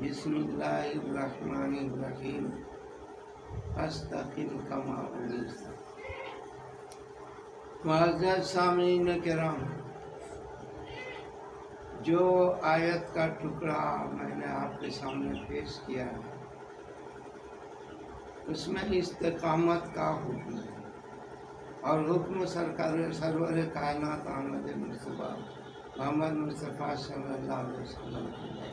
بسم اللہ الرحمن الرحیم استقم کما امرت۔ معزز سامعین کرام، جو آیت کا ٹکڑا میں نے آپ کے سامنے پیش کیا ہے اس میں استقامت کا حکم ہے، اور حکم سرور کائنات احمد مصطفیٰ محمد مصطفیٰ صلی اللہ علیہ وسلم کی ہے۔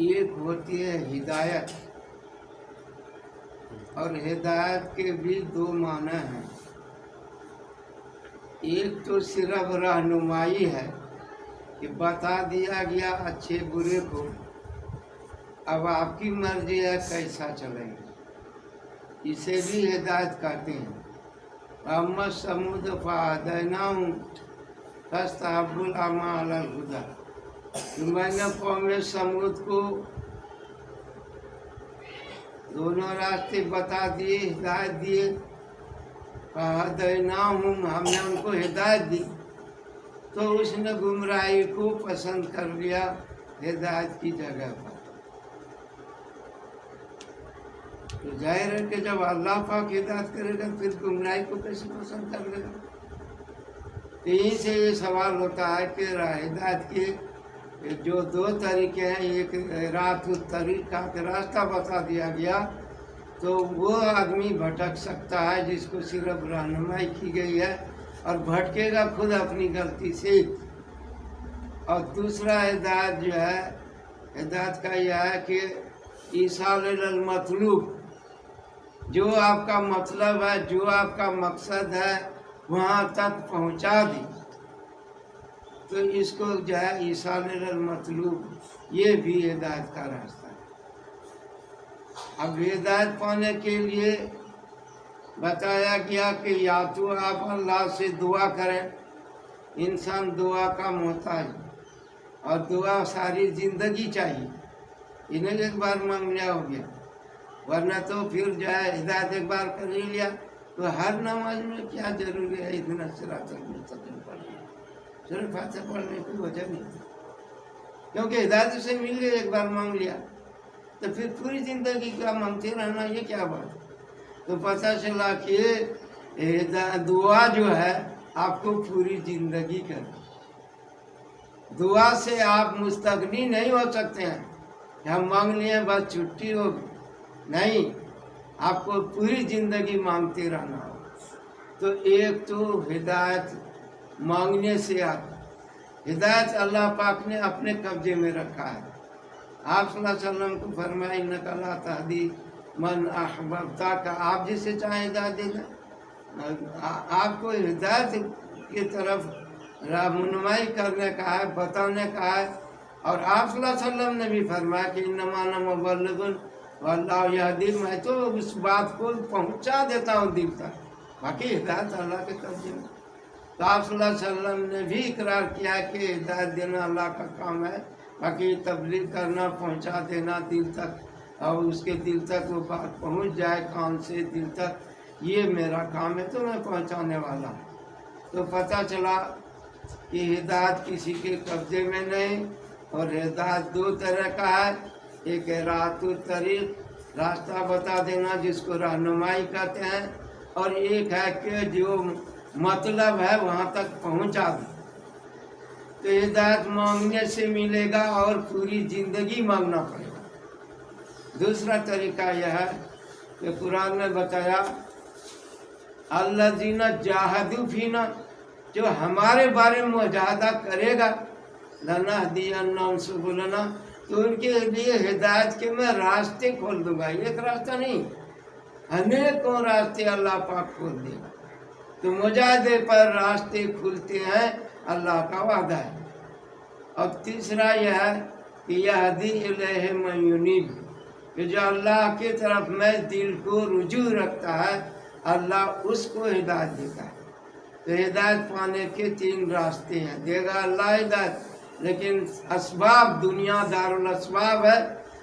ایک ہوتی ہے ہدایت، اور ہدایت کے بھی دو معنی ہیں۔ ایک تو صرف رہنمائی ہے کہ بتا دیا گیا اچھے برے کو، اب آپ کی مرضی ہے کیسا چلیں گے، اسے بھی ہدایت کہتے ہیں۔ اما ثمود فہدیناہم فاستحبوا العمی علی الہدی، میں نے قوم ثمود کو دونوں راستے بتا دیے، ہدایت دیے۔ فہدیناہم، ہم نے ان کو ہدایت دی تو اس نے گمراہی کو پسند کر لیا ہدایت کی جگہ پر۔ تو ظاہر ہے کہ جب اللہ پاک ہدایت کرے گا پھر گمراہی کو کیسے پسند کر لے گا؟ یہیں سے یہ سوال ہوتا ہے کہ ہدایت کے جو دو طریقے ہیں، ایک رات الطریق کا کہ راستہ بتا دیا گیا تو وہ آدمی بھٹک سکتا ہے جس کو صرف رہنمائی کی گئی ہے، اور بھٹکے گا خود اپنی غلطی سے۔ اور دوسرا ہدایت جو ہے، ہدایت کا یہ ہے کہ ایصال المطلوب، جو آپ کا مطلب ہے، جو آپ کا مقصد ہے وہاں تک پہنچا دی، تو اس کو جو ہے ایصال المطلوب، یہ بھی ہدایت کا راستہ ہے۔ اب ہدایت پانے کے لیے بتایا گیا کہ یا تو آپ اللہ سے دعا کریں، انسان دعا کا محتاج ہے، اور دعا ساری زندگی چاہیے، انہیں ایک بار مانگ لیا ہو گیا، ورنہ تو پھر جو ہے ہدایت ایک بار کر ہی لیا تو ہر نماز میں کیا ضروری ہے اتنا صراط المستقیم پڑھنا؟ صرف فاتحہ پڑھنے کی وجہ نہیں، کیونکہ ہدایت سے مل گئی، ایک بار مانگ لیا تو پھر پوری زندگی کا مانگتے رہنا، یہ کیا بات؟ تو پتہ چلا کہ دعا جو ہے آپ کو پوری زندگی کرنا، دعا سے آپ مستغنی نہیں ہو سکتے ہیں کہ ہم مانگ لیے بس چھٹی ہوگی، نہیں، آپ کو پوری زندگی مانگتے رہنا ہو۔ تو ایک تو ہدایت مانگنے سے آتا، ہدایت اللہ پاک نے اپنے قبضے میں رکھا ہے۔ آپ صلی اللہ علیہ وسلم کو فرمایا انک لا تہدی من احببت، کا آپ جسے چاہیں ہدایت دے دیں، آپ کو ہدایت کی طرف رہنمائی کرنے کا ہے، بتانے کا ہے۔ اور آپ صلی اللہ علیہ وسلم نے بھی فرمایا کہ انما انا مبلغ واللہ یہدی، میں تو اس بات کو پہنچا دیتا ہوں دل تک، باقی ہدایت اللہ کے قبضے میں۔ تو آپ صلی اللہ علیہ وسلم نے بھی اقرار کیا کہ ہدایت دینا اللہ کا کام ہے، باقی تبلیغ کرنا، پہنچا دینا دل تک، اور اس کے دل تک وہ بات پہنچ جائے، کان سے دل تک، یہ میرا کام ہے، تو میں پہنچانے والا ہوں۔ تو پتہ چلا کہ ہدایت کسی کے قبضے میں نہیں، اور ہدایت دو طرح کا ہے، ایک ہے راحت الطریق، راستہ بتا دینا جس کو رہنمائی کہتے ہیں، اور ایک ہے کہ جو مطلب ہے وہاں تک پہنچا دے۔ تو ہدایت مانگنے سے ملے گا اور پوری زندگی مانگنا پڑے گا۔ دوسرا طریقہ یہ ہے کہ قرآن نے بتایا الذین جاہدوا فینا، جو ہمارے بارے میں مجاہدہ کرے گا، لنہدینہم سبلنا، تو ان کے لیے ہدایت کے میں راستے کھول دوں گا، ایک راستہ نہیں، انیکوں راستے اللہ پاک کھول دے گا۔ تو مجاہدے پر راستے کھلتے ہیں، اللہ کا وعدہ ہے۔ اور تیسرا یہ ہے کہ یہدی الیہ من ینیب، کہ جو اللہ کی طرف میں دل کو رجوع رکھتا ہے، اللہ اس کو ہدایت دیتا ہے۔ تو ہدایت پانے کے تین راستے ہیں، دے گا اللہ ہدایت، لیکن اسباب دنیا دار الاسباب ہے،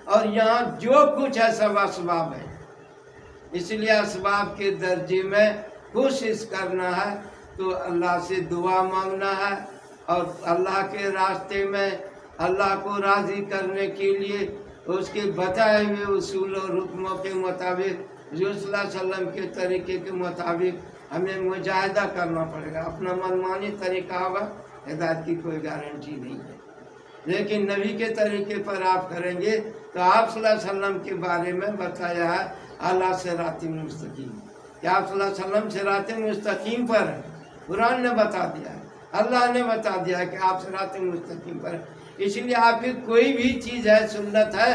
اور یہاں جو کچھ ہے سب اسباب ہے، اس لیے اسباب کے درجے میں کوشش کرنا ہے، تو اللہ سے دعا مانگنا ہے، اور اللہ کے راستے میں اللہ کو راضی کرنے کے لیے اس کے بتائے ہوئے اصول اور حکموں کے مطابق رسول اللہ علیہ وسلم کے طریقے کے مطابق ہمیں مجاہدہ کرنا پڑے گا. اپنا منمانی طریقہ ہوگا، ہدایت کی کوئی گارنٹی نہیں ہے. لیکن نبی کے طریقے پر آپ کریں گے تو آپ صلی اللہ علیہ وسلم کے بارے میں بتایا ہے اللہ صراط مستقیم، کہ آپ صلی اللہ علیہ وسلم صراط مستقیم پر ہے. قرآن نے بتا دیا ہے، اللہ نے بتا دیا ہے کہ آپ صراط مستقیم پر ہے. اس لیے آپ کی کوئی بھی چیز ہے سنت ہے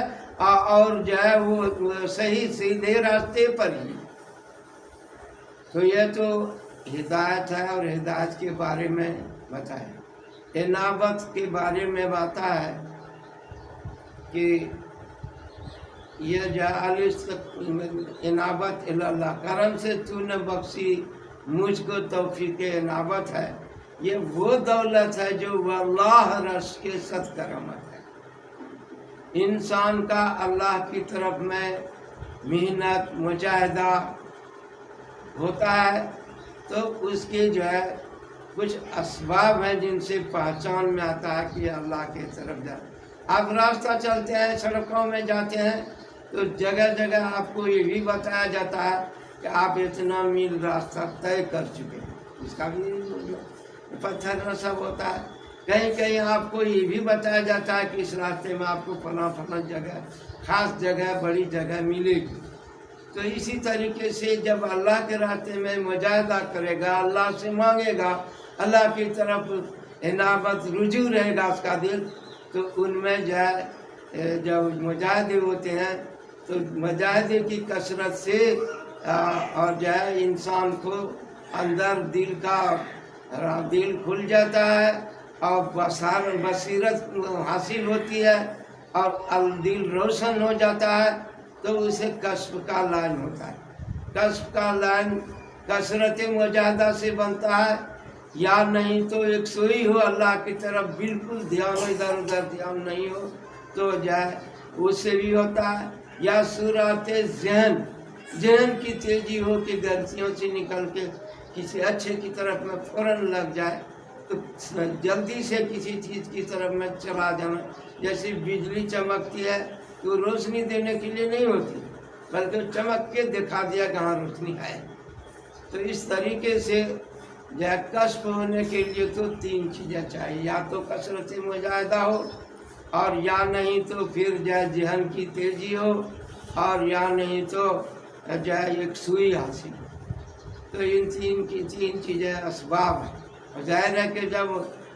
اور جو ہے وہ صحیح سیدھے راستے پر ہی. تو یہ تو ہدایت ہے اور ہدایت کے بارے میں بتایا. انابت کے بارے میں بتا ہے کہ یہ جعل انابت اللہ، کرم سے تو نے بخشی مجھ کو توفیق انابت ہے. یہ وہ دولت ہے جو واللہ رش کے صد کرامت ہے. انسان کا اللہ کی طرف میں محنت مجاہدہ ہوتا ہے تو اس کے جو ہے کچھ اسباب ہیں جن سے پہچان میں آتا ہے کہ اللہ کی طرف جائے. آپ راستہ چلتے ہیں، سڑکوں میں جاتے ہیں تو جگہ جگہ آپ کو یہ بھی بتایا جاتا ہے کہ آپ اتنا میل راستہ طے کر چکے ہیں. اس کا بھی پتھر نصب ہوتا ہے. کہیں کہیں آپ کو یہ بھی بتایا جاتا ہے کہ اس راستے میں آپ کو فلاں فلاں جگہ، خاص جگہ، بڑی جگہ ملے گی. تو اسی طریقے سے جب اللہ کے راستے میں مجاہدہ کرے گا، اللہ سے مانگے گا، اللہ کی طرف انابت رجوع رہے گا اس کا دل، تو ان میں جو ہے جب مجاہدے ہوتے ہیں تو مجاہدے کی کثرت سے اور جو ہے انسان کو اندر دل کھل جاتا ہے اور بصیرت حاصل ہوتی ہے اور دل روشن ہو جاتا ہے. تو اسے کشف کا لائن ہوتا ہے. کشف کا لائن کثرت مجاہدہ سے بنتا ہے، یا نہیں تو ایک سوئی ہو اللہ کی طرف بالکل دھیان ادھر ادھر دھیان نہیں ہو تو جائے اس سے بھی ہوتا ہے. یا صورت ذہن کی تیزی ہو کہ غلطیوں سے نکل کے کسی اچھے کی طرف میں فوراً لگ جائے تو جلدی سے کسی چیز کی طرف میں چلا جانا. جیسے بجلی چمکتی ہے تو روشنی دینے کے لیے نہیں ہوتی بلکہ چمک کے دکھا دیا کہاں روشنی ہے. تو اس طریقے سے جو ہے کشف ہونے کے لیے تو تین چیزیں چاہیے، یا تو کثرت مجاہدہ ہو، اور یا نہیں تو پھر جو ہے ذہن کی تیزی ہو، اور یا نہیں تو جو ہے ایک سوئی حاصل ہو. تو ان تین چیزیں اسباب ہیں. اور ظاہر ہے کہ جب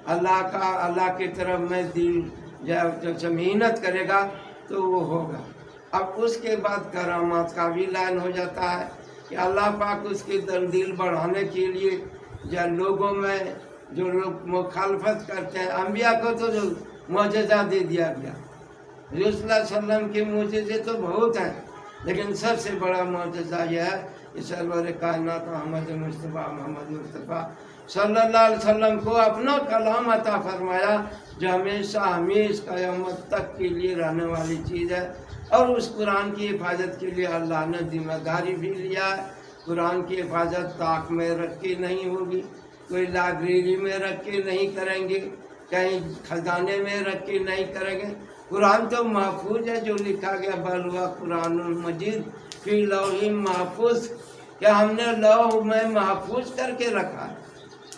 اللہ کی طرف میں دل جب محنت کرے گا تو وہ ہوگا. اب اس کے بعد کرامات کا بھی لائن ہو جاتا ہے کہ اللہ پاک اس کے دل بڑھانے کے لیے جو لوگوں میں جو لوگ مخالفت کرتے ہیں، انبیاء کو تو جو معجزہ دے دیا گیا. رسول اللہ علیہ وسلم کے معجزے تو بہت ہیں لیکن سب سے بڑا معجزہ یہ ہے کہ سرور کائنات محمد مصطفیٰ صلی اللہ علیہ وسلم کو اپنا کلام عطا فرمایا جو ہمیشہ قیامت تک کے لیے رہنے والی چیز ہے. اور اس قرآن کی حفاظت کے لیے اللہ نے ذمہ داری بھی لیا ہے. قرآن کی حفاظت طاق میں رکھ کے نہیں ہوگی، کوئی لائبریری میں رکھ کے نہیں کریں گے، کہیں خزانے میں رکھ کے نہیں کریں گے. قرآن تو محفوظ ہے، جو لکھا گیا بل ہوا قرآن مجید فی لوح محفوظ، کہ ہم نے لوح میں محفوظ کر کے رکھا ہے.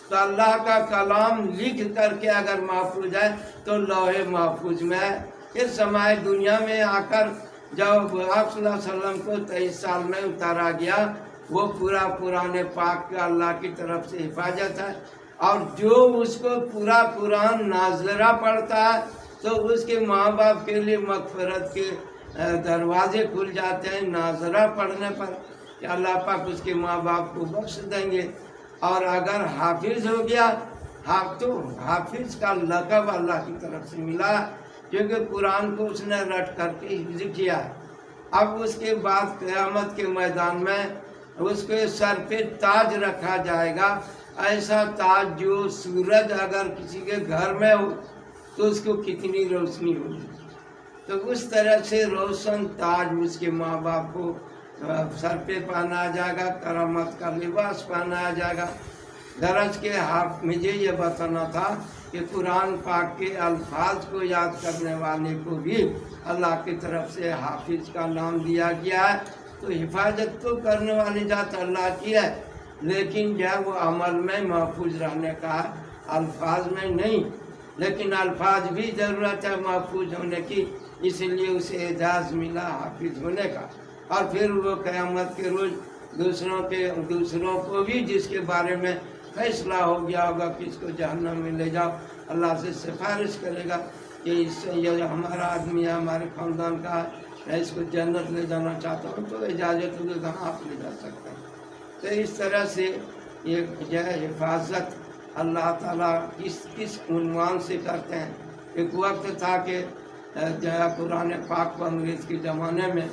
تو اللہ کا کلام لکھ کر کے اگر محفوظ ہے تو لوح محفوظ میں ہے. پھر سمائے دنیا میں آ کر جب آپ صلی اللہ علیہ وسلم کو 23 سال میں اتارا گیا، وہ پورا قرآن پاک کا اللہ کی طرف سے حفاظت ہے. اور جو اس کو پورا قرآن ناظرہ پڑھتا ہے تو اس کے ماں باپ کے لیے مغفرت کے دروازے کھل جاتے ہیں ناظرہ پڑھنے پر، کہ اللہ پاک اس کے ماں باپ کو بخش دیں گے. اور اگر حافظ ہو گیا، تو حافظ کا لقب اللہ کی طرف سے ملا کیونکہ قرآن کو اس نے رٹ کر کے حفظ کیا ہے. اب اس کے بعد قیامت کے میدان میں اس کے سر پہ تاج رکھا جائے گا، ایسا تاج جو سورج اگر کسی کے گھر میں ہو تو اس کو کتنی روشنی ہوگی. تو اس طرح سے روشن تاج اس کے ماں باپ کو سر پہ پہنایا جائے گا، کرامت کا لباس پہنایا جائے گا. غرض کے مجھے یہ بتانا تھا کہ قرآن پاک کے الفاظ کو یاد کرنے والے کو بھی اللہ کی طرف سے حافظ کا نام دیا گیا ہے۔ تو حفاظت تو کرنے والی ذات اللہ کی ہے، لیکن جو ہے وہ عمل میں محفوظ رہنے کا ہے، الفاظ میں نہیں۔ لیکن الفاظ بھی ضرورت ہے محفوظ ہونے کی، اس لیے اسے اعزاز ملا حافظ ہونے کا۔ اور پھر وہ قیامت کے روز دوسروں کو بھی جس کے بارے میں فیصلہ ہو گیا ہوگا کہ اس کو جہنم میں لے جاؤ، اللہ سے سفارش کرے گا کہ اس سے یہ ہمارا آدمی ہے، ہمارے خاندان کا ہے، میں اس کو جنت لے جانا چاہتا ہوں، تو اجازت ہوگی کہاں آپ لے جا سکتے ہیں۔ تو اس طرح سے یہ جو ہے حفاظت اللہ تعالیٰ کس عنوان سے کرتے ہیں۔ ایک وقت تھا کہ جو ہے قرآن پاک کو انگریز کے زمانے میں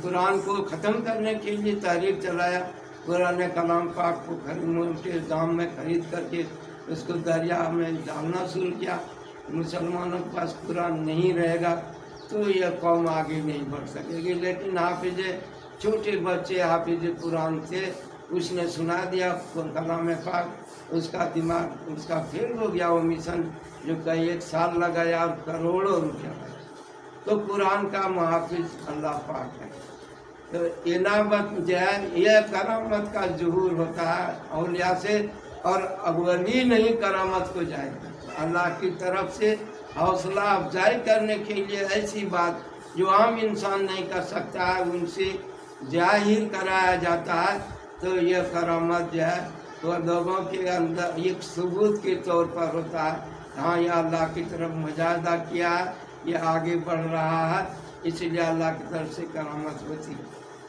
قرآن کو ختم کرنے کے لیے تحریک چلایا، قرآن کلام پاک کو کے دام میں خرید کر کے اس کو دریا میں ڈالنا شروع کیا۔ مسلمانوں کے پاس قرآن نہیں رہے گا تو یہ قوم آگے نہیں بڑھ سکے گی۔ لیکن حافظ چھوٹے بچے حافظ قرآن تھے، اس نے سنا دیا کلام پاک، اس کا دماغ اس کا فیل ہو گیا، وہ مشن جو کئی 1 سال لگایا اور کروڑوں روپیہ لگا۔ تو قرآن کا محافظ اللہ پاک ہے۔ تو انعامت جو ہے یہ کرامت کا ظہور ہوتا ہے اولیاء سے، اور ولی نہیں کرامت کو جائے گا اللہ کی طرف سے حوصلہ افزائی کرنے کے لیے ایسی بات جو عام انسان نہیں کر سکتا ہے ان سے ظاہر کرایا جاتا ہے۔ تو یہ کرامت جو ہے وہ لوگوں کے اندر ایک ثبوت کے طور پر ہوتا ہے، ہاں یہ اللہ کی طرف مجاہدہ کیا ہے، یہ آگے بڑھ رہا ہے، اس لیے اللہ کی طرف سے کرامت ہوتی ہے۔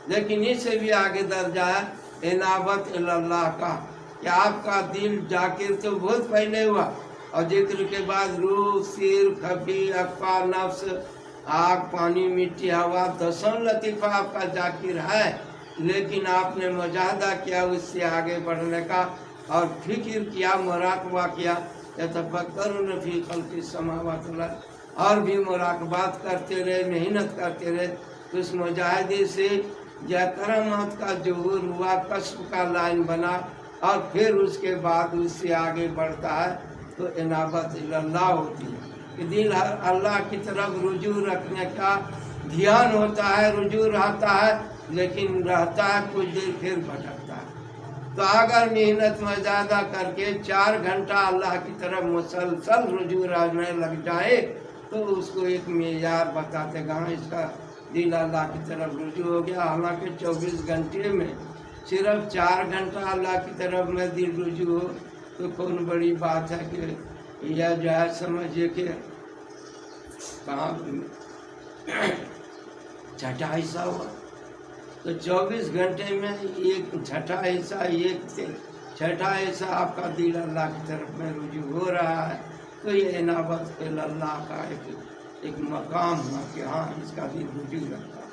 لیکن اس سے بھی آگے درجہ ہے انابت اللہ کا، کہ آپ کا دل ذاکر تو بہت پہلے ہوا، اور ذکر کے بعد روح، سیر، خفی، اخفا، نفس، آگ، پانی، مٹی، ہوا، 10 لطیفہ آپ کا ذاکر ہے، لیکن آپ نے مجاہدہ کیا اس سے آگے بڑھنے کا، اور فکر کیا، مراقبہ کیا، یتفکرون فی خلق السماوات والارض، اور بھی مراقبات کرتے رہے، محنت کرتے رہے۔ تو اس مجاہدے سے یہ کرامات کا ظہور ہوا، کشف کا لائن بنا، اور پھر اس کے بعد اس سے آگے بڑھتا ہے تو انابت اللہ ہوتی ہے، کہ دل اللہ کی طرف رجوع رکھنے کا دھیان ہوتا ہے، رجوع رہتا ہے، لیکن رہتا ہے کچھ دیر پھر بھٹکتا ہے۔ تو اگر محنت مجاہدہ کر کے 4 گھنٹہ اللہ کی طرف مسلسل رجوع رہنے لگ جائے تو اس کو ایک معیار بتاتے گا، اس کا دل اللہ کی طرف رجوع ہو گیا۔ حالانکہ 24 گھنٹے میں صرف 4 گھنٹہ اللہ کی طرف میں دل رجوع ہو تو کون بڑی بات ہے، کہ یہ جو ہے سمجھے کہ کہاں چھٹا حصہ ہوا، تو 24 گھنٹے میں ایک چھٹا حصہ، چھٹا حصہ آپ کا دل اللہ کی طرف میں رجوع ہو رہا ہے۔ تو یہ انابت اللہ کا ایک مقام ہوا کہ ہاں اس کا دل رجوع رکھتا ہے۔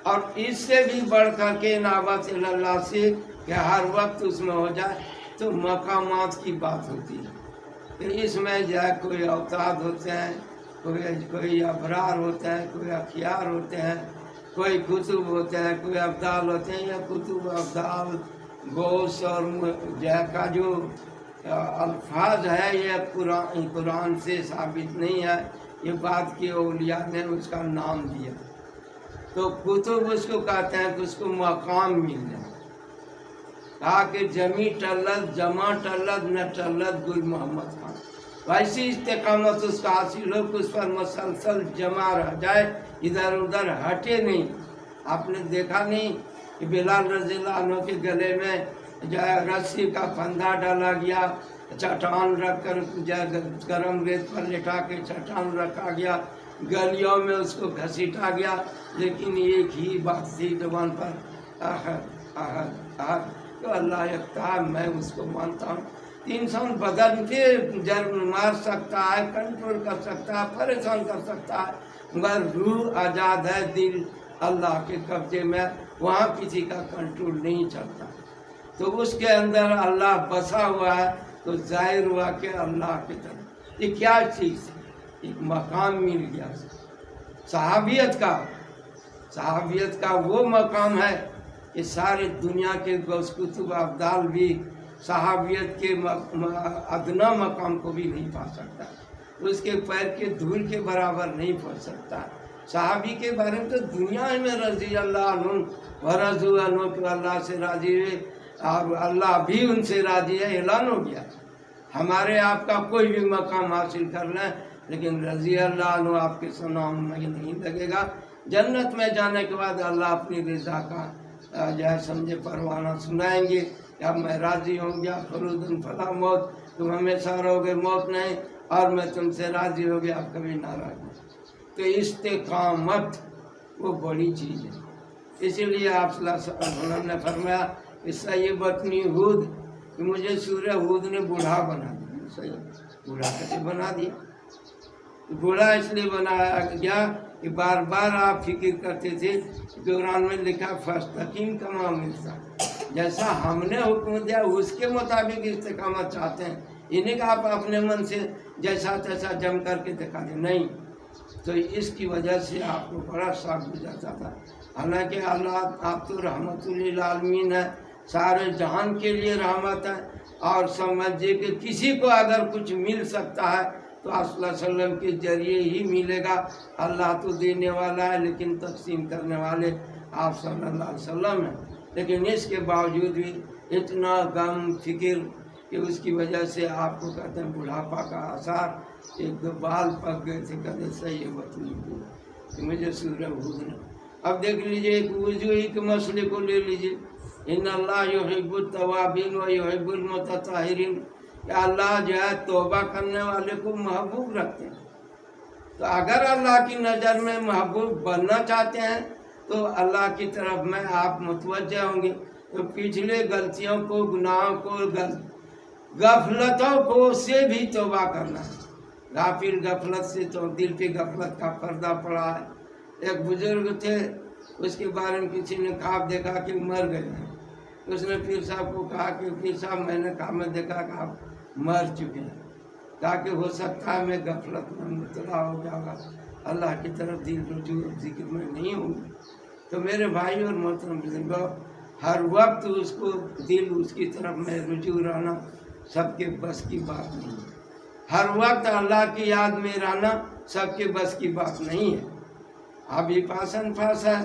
اور اس سے بھی بڑھ کر کے انابت اللہ سے کہ ہر وقت اس میں ہو جائے تو مقامات کی بات ہوتی ہے، کہ اس میں جو ہے کوئی اوتاد ہوتے ہیں، کوئی ابرار ہوتے ہیں، کوئی اخیار ہوتے ہیں، کوئی کتب ہوتے ہیں، کوئی ابدال ہوتے ہیں، یا کتب، ابدال، غوث اور کا جو الفاظ ہے یہ قرآن سے ثابت نہیں ہے، یہ بات کی اولیاء نے اس کا نام دیا۔ تو کتب اس کو کہتے ہیں کہ اس کو مقام مل جائے، کہا کہ جمی ٹلت جمع ٹلت نہ ٹلت گل محمد خان، ویسی استقامت اس کا حاصل ہو کہ اس پر مسلسل جمع رہ جائے، ادھر ادھر ہٹے نہیں۔ آپ نے دیکھا نہیں کہ بلال رضی اللہ عنہ کے گلے میں جو ہے رسی کا پھندا ڈالا گیا، چٹان رکھ کر گرم ریت پر لٹا کے چٹان رکھا گیا، گلیوں میں اس کو گھسیٹا گیا، لیکن ایک ہی بات تھی زبان پر، احد احد احد، تو اللہ یکتا ہے، میں اس کو مانتا ہوں۔ انسان بدن کے جرم مار سکتا ہے، کنٹرول کر سکتا ہے، پریشان کر سکتا ہے، مگر روح آزاد ہے، دل اللہ کے قبضے میں، وہاں کسی کا کنٹرول نہیں چلتا۔ تو اس کے اندر اللہ بسا ہوا ہے، تو ظاہر ہوا کہ اللہ کی طرف یہ کیا چیز ہے، ایک مقام مل گیا۔ صحابیت کا وہ مقام ہے کہ سارے دنیا کے غوث کتب ابدال بھی صحابیت کے ادنا مقام کو بھی نہیں پا سکتا، اس کے پیر کے دھول کے برابر نہیں پہنچ سکتا۔ صحابی کے بارے میں تو دنیا میں رضی اللہ عنہ ورضوا عنہ کہ اللہ سے راضی ہوئے اور اللہ بھی ان سے راضی ہے، اعلان ہو گیا۔ ہمارے آپ کا کوئی بھی مقام حاصل کر لیں لیکن رضی اللہ عنہ آپ کے سنام میں نہیں لگے گا۔ جنت میں جانے کے بعد اللہ اپنی رضا کا جو ہے سمجھے پروانہ سنائیں گے کہ اب میں راضی ہوں گیا، فرودن فلا موت، تم ہمیشہ رہو گے، موت نہیں، اور میں تم سے راضی ہو گیا، اب کبھی ناراض نہیں۔ تو استقامت وہ بڑی چیز ہے، اسی لیے آپ صلی اللہ علیہ وسلم نے فرمایا کہ سیبتنی ہود، کہ مجھے سورہ ہود نے بوڑھا بنا دیا۔ بوڑھا کیسے بنا دیا؟ بوڑھا اس لیے بنایا گیا کہ بار بار آپ فکر کرتے تھے، قرآن میں لکھا فاستقیم کما امرت، جیسا ہم نے حکم دیا اس کے مطابق استقامت چاہتے ہیں، انہیں کہ آپ اپنے من سے جیسا تیسا جم کر کے دکھا دیں، نہیں۔ تو اس کی وجہ سے آپ کو بڑا شوق گزرتا تھا۔ حالانکہ اللہ آپ تو رحمت للعالمین ہے، سارے جہان کے لیے رحمت ہے، اور سمجھے کہ کسی کو اگر کچھ مل سکتا ہے تو آپ صلی اللہ علیہ وسلم کے ذریعے ہی ملے گا۔ اللہ تو دینے والا ہے لیکن تقسیم کرنے والے آپ صلی اللہ علیہ وسلم ہیں، لیکن اس کے باوجود بھی اتنا غم فکر کہ اس کی وجہ سے آپ کو کہتے ہیں بڑھاپا کا آثار، ایک دو بال پک گئے تھے، کہتے سیبتنی ہود، کہ مجھے سورہ ہود نے۔ اب دیکھ لیجئے ایک وضو ہی کے مسئلے کو لے لیجئے، ان اللہ یحب التوابین و یحب المتطہرین، کہ اللہ جو ہے توبہ کرنے والے کو محبوب رکھتے ہیں۔ تو اگر اللہ کی نظر میں محبوب بننا چاہتے ہیں تو اللہ کی طرف میں آپ متوجہ ہوں گے، تو پچھلے غلطیوں کو، گناہوں کو، غفلتوں کو سے بھی توبہ کرنا ہے۔ غافل غفلت سے تو دل پہ غفلت کا پردہ پڑا ہے۔ ایک بزرگ تھے، اس کے بارے میں کسی نے خواب دیکھا کہ مر گئے ہیں، اس نے پیر صاحب کو کہا کہ پیر صاحب میں نے خواب میں دیکھا کہ آپ مر چکے ہیں، کہا کہ ہو سکتا ہے میں غفلت میں مبتلا ہو جاؤں گا، اللہ کی طرف دل رجوع ذکر میں نہیں ہوں۔ تو میرے بھائی اور محترم بزرگوں، ہر وقت اس کو دل اس کی طرف میں رجوع رہنا سب کے بس کی بات نہیں ہے، ہر وقت اللہ کی یاد میں رہنا سب کے بس کی بات نہیں ہے۔ ابھی پاسن پاس ہے،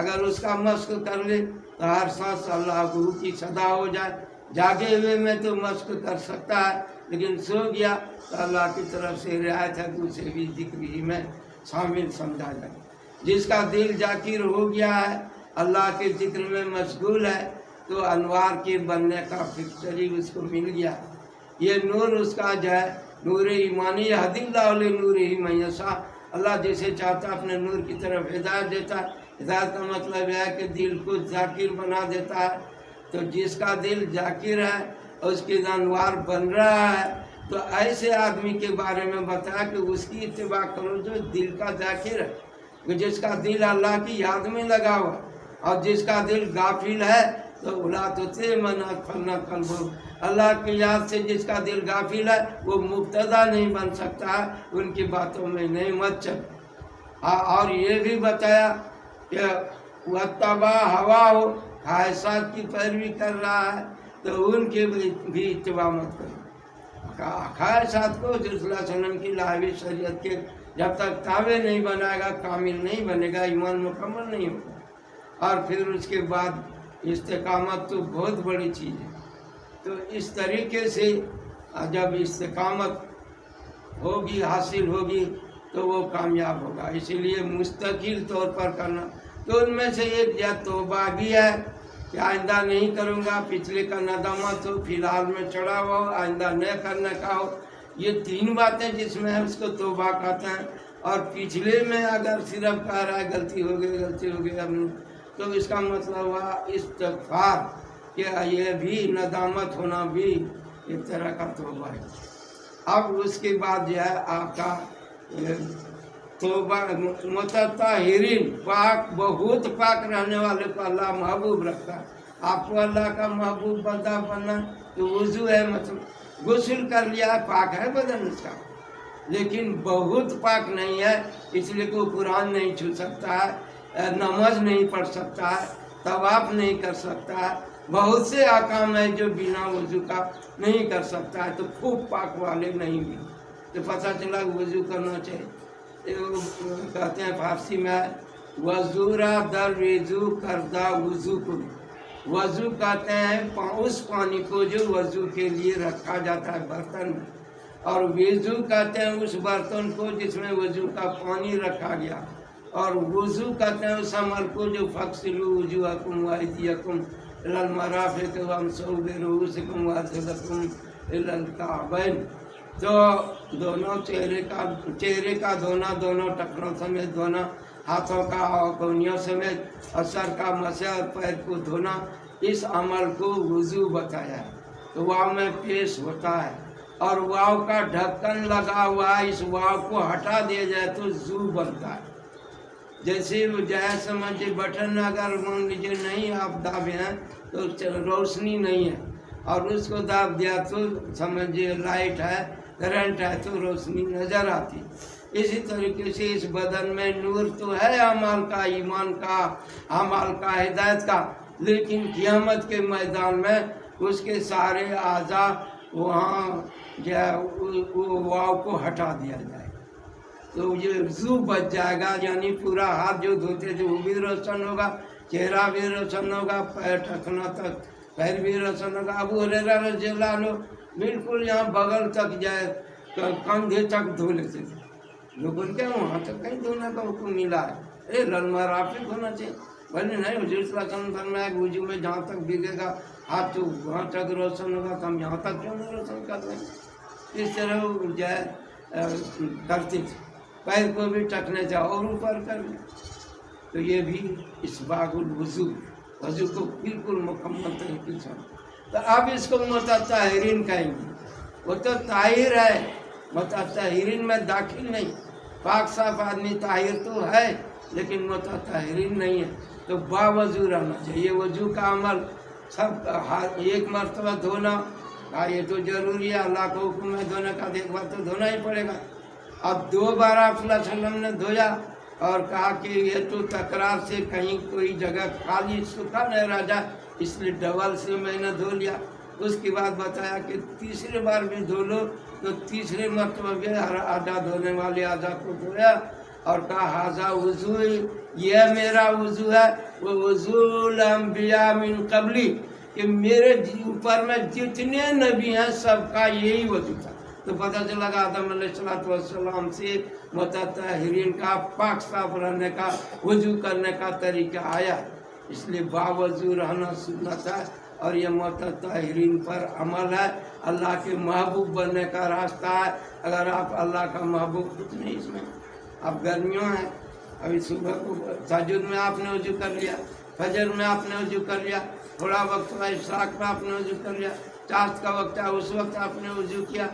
اگر اس کا مشق کر لے تو ہر سانس اللہ گرو کی صدا ہو جائے۔ جاگے ہوئے میں تو مشق کر سکتا ہے لیکن سو گیا تو اللہ کی طرف سے رعایت ہے کہ اسے بھی ذکر ہی میں شامل سمجھا جائے۔ جس کا دل ذاکر ہو گیا ہے، اللہ کے ذکر میں مشغول ہے، تو انوار کے بننے کا فکری اس کو مل گیا۔ یہ نور اس کا جو ہے نور ایمانی، یہدی اللہ لنورہ من یشاء، اللہ جسے چاہتا اپنے نور کی طرف ہدایت دیتا ہے۔ ہدایت کا مطلب یہ ہے کہ دل کو ذاکر بنا دیتا ہے۔ تو جس کا دل ذاکر ہے اس کے انوار بن رہا ہے، تو ایسے آدمی کے بارے میں بتایا کہ اس کی اتباع کرو جو دل کا ذاکر ہے، جس کا دل اللہ کی یاد میں لگا ہوا، اور جس کا دل غافل ہے تو الا تطع من اغفلنا قلبہ، اللہ کی یاد سے جس کا دل غافل ہے وہ مقتدا نہیں بن سکتا ہے، ان کی باتوں میں نہیں مت چل۔ اور یہ بھی بتایا کہ واتبع ہواہ، خواہشات کی پیروی کر رہا ہے تو ان کے بھی اتباع مت کرو۔ خواہشات کو جو صلی اللہ علیہ وسلم کی لاہوی شریعت کے جب تک تابع نہیں بنائے گا، کامل نہیں بنے گا، ایمان مکمل نہیں ہوگا۔ اور پھر اس کے بعد استقامت تو بہت بڑی چیز ہے۔ تو اس طریقے سے جب استقامت ہوگی، حاصل ہوگی، تو وہ کامیاب ہوگا۔ اسی لیے مستقل طور پر کرنا، تو ان میں سے ایک یا توبہ بھی ہے کہ آئندہ نہیں کروں گا، پچھلے کا ندامت ہو، فی الحال میں چڑھا ہوا ہو، آئندہ نہ کرنے کا ہو، یہ تین باتیں جس میں ہے اس کو توبہ کہتے ہیں۔ اور پچھلے میں اگر صرف کہہ رہا ہے غلطی ہو گئی ہم نے، تو اس کا مطلب ہوا استغفار، کہ یہ بھی ندامت ہونا بھی ایک طرح کا توبہ ہے۔ اب اس کے بعد جو ہے آپ کا توبہ متطہرین، پاک، بہت پاک رہنے والے کو اللہ محبوب رکھتا ہے۔ آپ کو اللہ کا محبوب بندہ بننا تو وضو ہے، مطلب غسل کر لیا، پاک ہے بدن اس کا، لیکن بہت پاک نہیں ہے، اس لیے کوئی قرآن نہیں چھو سکتا ہے، نماز نہیں پڑھ سکتا ہے، طواف نہیں کر سکتا ہے، بہت سے احکام ہیں جو بنا وضو کا نہیں کر سکتا ہے، تو خوب پاک والے نہیں بھی، تو پتہ چلا وضو کرنا چاہیے۔ کہتے ہیں فارسی میں وضورا در وضو کردہ وضو کو، وضو کہتے ہیں اس پانی کو جو وضو کے لیے رکھا جاتا ہے برتن میں، اور وضو کہتے ہیں اس برتن کو جس میں وضو کا پانی رکھا گیا، اور وضو کہتے ہیں اس عمل کو جو فَاغْسِلُوا وُجُوهَكُمْ وَأَيْدِيَكُمْ إِلَى الْمَرَافِقِ وَامْسَحُوا بِرُءُوسِكُمْ وَأَرْجُلَكُمْ إِلَى الْكَعْبَيْنِ، تو دونوں چہرے کا دھونا، دونوں ٹخنوں سمیت دھونا، ہاتھوں کا اور کونیوں سمیت، اور سر کا مسح اور پیر کو دھونا، اس عمل کو وضو بتایا ہے۔ تو واو میں پیش ہوتا ہے، اور واو کا ڈھکن لگا ہوا ہے، اس واو کو ہٹا دیا جائے تو زو بنتا ہے۔ جیسے وہ جائے سمجھے بٹن اگر مان لیجیے نہیں آپ دابے ہیں تو روشنی نہیں ہے، اور اس کو داب دیا تو سمجھے لائٹ ہے، کرنٹ ہے، تو روشنی نظر آتی۔ اسی طریقے سے اس بدن میں نور تو ہے اعمال کا، ایمان کا، اعمال کا، ہدایت کا، لیکن قیامت کے میدان میں اس کے سارے اعضاء وہاں جو ہے وہ واو کو ہٹا دیا جائے تو یہ زو بچ جائے گا، یعنی پورا ہاتھ جو دھوتے تھے وہ بھی روشن ہوگا، چہرہ بھی روشن ہوگا، پیر ٹھکنا تک پیر بھی روشن ہوگا۔ ابو ہریرہ رضی اللہ عنہ بالکل یہاں بغل تک جائے کندھے تک دھو لیتے تھے، لوگوں کے وہاں تک کہیں دھونے کا حکم ملا ہے، المرافق ہونا چاہیے، بولے نہیں حضور صلی اللہ علیہ وسلم فرمایا کہ وضو میں جہاں تک بھیگے گا ہاتھ تو وہاں تک روشن ہوگا، تو ہم یہاں تک کیوں نہیں روشن کر رہے ہیں؟ اس طرح وہ جو ہے کرتے تھے، پیر کو بھی ٹکنے جاؤ اور اوپر کر لیں، تو یہ بھی اسباغ الوضو، وضو کو بالکل مکمل طریقے سے۔ تو اب اس کو متطہرین کہیں گے، وہ تو طاہر ہے، متطہرین میں داخل نہیں، پاک صاف آدمی طاہر تو ہے لیکن متطہرین نہیں ہے، تو باوضو رہنا چاہیے۔ وضو کا عمل سب ایک مرتبہ دھونا یہ تو ضروری ہے، اللہ کو حکم ہے دھونے کا، ایک بار تو دھونا ہی پڑے گا۔ اب دو بار آپ صلی اللہ علیہ وسلم نے دھویا اور کہا کہ یہ تو تکرار سے کہیں کوئی جگہ خالی سکھا نہیں رہ جائے، اس لیے ڈبل سے میں نے دھو لیا۔ اس کے بعد بتایا کہ تیسری بار بھی دھو لو، تو تیسرے مرتبہ بھی ہر آدھا دھونے والے آدھا کو دھویا اور کہا ہذا وضو، یہ میرا وضو ہے، وہ وضو الانبیاء من قبلی، کہ میرے اوپر میں جتنے نبی ہیں سب کا یہی وضو تھا۔ تو پتہ چلا کہ آدم علیہ السلام سے متطہرین کا، پاک صاف رہنے کا، وضو کرنے کا طریقہ آیا، اس لیے باوضو رہنا سنت ہے، اور یہ متطہرین پر عمل ہے، اللہ کے محبوب بننے کا راستہ ہے۔ اگر آپ اللہ کا محبوب کچھ نہیں، اس میں اب گرمیوں ہیں، ابھی صبح کو تہجد میں آپ نے وضو کر لیا، فجر میں آپ نے وضو کر لیا، تھوڑا وقت ہوا اشراق میں آپ نے وضو کر لیا، چاشت کا وقت ہے اس وقت آپ نے وضو کیا،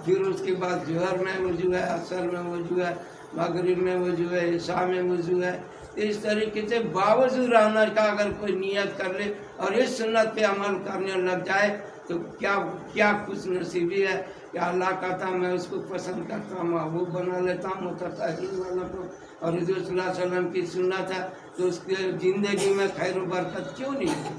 پھر اس کے بعد ظہر میں وضو ہے، عصر میں وضو ہے، مغرب میں وضو ہے، عشاء میں وضو ہے۔ اس طریقے سے باوضو رہنا کا اگر کوئی نیت کر لے اور اس سنت پہ عمل کرنے لگ جائے تو کیا خوش نصیبی ہے کہ اللہ کہتا میں اس کو پسند کرتا ہوں، محبوب بنا لیتا ہوں متطہرین والوں کو، اور حضور صلی اللہ علیہ وسلم کی سنت ہے تو اس کے زندگی میں خیر و برکت کیوں نہیں ہے؟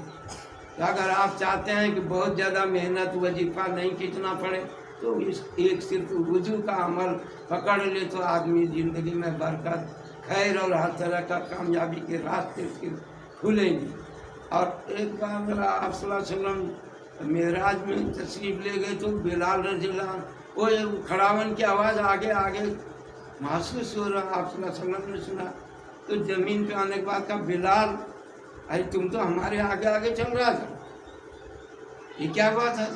اگر آپ چاہتے ہیں کہ بہت زیادہ محنت وظیفہ نہیں کھینچنا پڑے تو ایک صرف وضو کا عمل پکڑ لے تو آدمی زندگی میں برکت، خیر اور ہر طرح کا کامیابی کے راستے اس کے کھلیں گے۔ اور ایک بار آپ صلی اللہ علیہ وسلم معراج میں تشریف لے گئے تو بلال رضی اللہ عنہ وہ کھڑاون کی آواز آگے آگے محسوس ہو رہا، آپ صلی اللہ علیہ وسلم نے سنا تو زمین پہ آنے کے بعد کہا بلال ارے تم تو ہمارے آگے آگے چل رہا تھا، یہ کیا بات ہے؟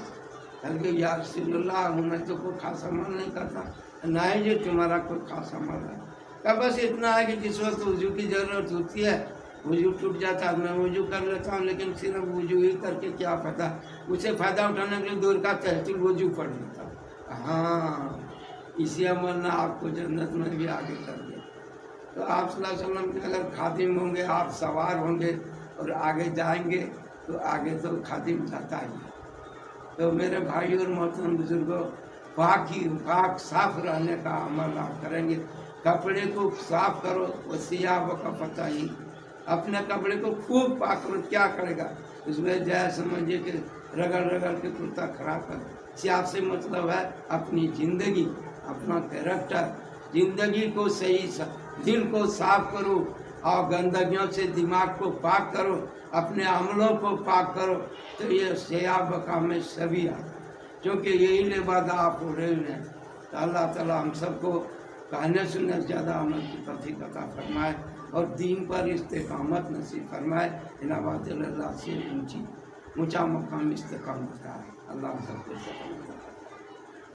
کہ یا رسول اللہ میں تو کوئی خاص عمل نہیں کرتا، نہ ہی جو تمہارا کوئی خاص عمل ہے، کہ بس اتنا ہے کہ جس وقت وضو کی ضرورت ہوتی ہے وضو ٹوٹ جاتا ہے میں وضو کر لیتا ہوں، لیکن صرف وضو ہی کر کے کیا فائدہ، اسے فائدہ اٹھانے کے لیے دور کا تحت الوضو پڑھ لیتا ہوں۔ ہاں اسی عمل نے آپ کو جنت میں بھی آگے کر دیا۔ تو آپ صلی اللہ علیہ وسلم کے اگر خادم ہوں گے، آپ سوار ہوں گے اور آگے جائیں گے تو آگے تو خادم جاتا ہی ہے۔ تو میرے بھائی اور محترم بزرگوں، پاک صاف رہنے کا عمل آپ کریں گے، کپڑے کو صاف کرو، وہ سیاہ و کفتہ ہی، اپنے کپڑے کو خوب پاک کرو، کیا کرے گا اس میں جائے سمجھے کہ رگڑ رگڑ کے کتا خراب کر. سیاف سے مطلب ہے اپنی زندگی، اپنا کیریکٹر، زندگی کو صحیح، دل کو صاف کرو اور گندگیوں سے دماغ کو پاک کرو، اپنے عملوں کو پاک کرو، تو یہ سیاہ بقا میں سبھی آ، کیونکہ یہی لبادہ آپ ہو رہے ہیں. تو اللہ تعالیٰ ہم سب کو کہنے سننے سے زیادہ عمل کی توفیق عطا فرمائے اور دین پر استقامت نصیب فرمائے. اللہ سے اونچا مقام استقامت کا ہے. اللہ سب کو